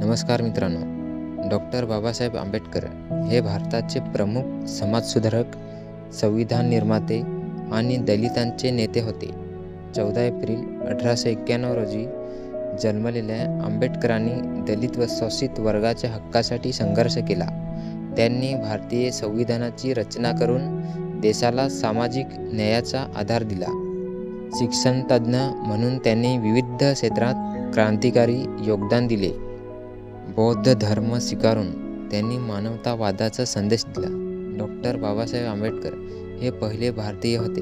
नमस्कार मित्रांनो. डॉक्टर बाबासाहेब आंबेडकर हे भारताचे प्रमुख समाजसुधारक, संविधान निर्माते आणि दलितांचे नेते होते. 14 एप्रिल 1891 रोजी जन्मलेल्या आंबेडकरांनी दलित व शोषित वर्गाच्या हक्कासाठी संघर्ष केला. त्यांनी भारतीय संविधानाची रचना करून देशाला सामाजिक न्यायाचा आधार दिला. शिक्षणतज्ज्ञ म्हणून त्यांनी विविध क्षेत्रात क्रांतिकारी योगदान दिले. बौद्ध धर्म स्वीकारून त्यांनी मानवतावादाचा संदेश दिला. डॉक्टर बाबासाहेब आंबेडकर हे पहिले भारतीय होते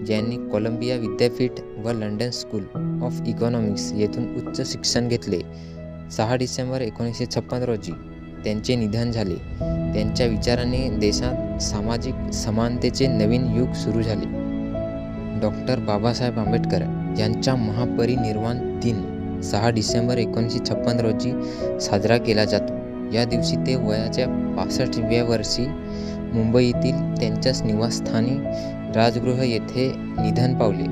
ज्यांनी कोलंबिया विद्यापीठ व लंडन स्कूल ऑफ इकॉनॉमिक्स येथून उच्च शिक्षण घेतले. 6 डिसेंबर 1956 रोजी त्यांचे निधन झाले. त्यांच्या विचारांनी देशात सामाजिक समानतेचे नवीन युग सुरू झाले. डॉक्टर बाबासाहेब आंबेडकर यांचा महापरिनिर्वाण दिन 6 डिसेंबर 1956 रोजी साजरा केला जातो. या दिवशी ते वयाच्या 65व्या वर्षी मुंबईतील त्यांच्याच निवासस्थानी राजगृह येथे निधन पावले.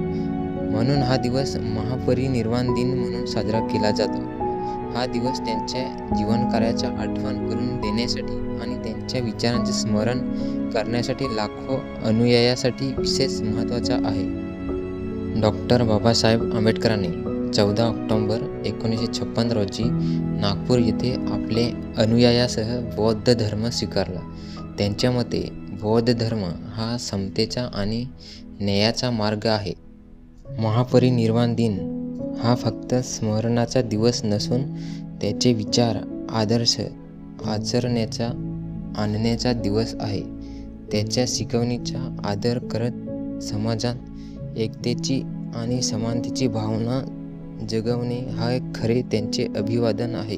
म्हणून हा दिवस महापरिनिर्वाण दिन म्हणून साजरा केला जातो. हा दिवस त्यांच्या जीवनकार्याच्या आठवण करून देण्यासाठी आणि त्यांच्या विचारांचे स्मरण करण्यासाठी लाखो अनुयायांसाठी विशेष महत्त्वाचा आहे. डॉक्टर बाबासाहेब आंबेडकरांनी 14 ऑक्टोबर 1956 रोजी नागपूर येथे आपले अनुयायासह बौद्ध धर्म स्वीकारला. त्यांच्या मते बौद्ध धर्म हा समतेचा आणि न्यायाचा मार्ग आहे. महापरिनिर्वाण दिन हा फक्त स्मरणाचा दिवस नसून त्याचे विचार, आदर्श आचरण्याचा आणण्याचा दिवस आहे. त्याच्या शिकवणीचा आदर करत समाजात एकतेची आणि समानतेची भावना जगवणे हा खरे त्यांचे अभिवादन आहे.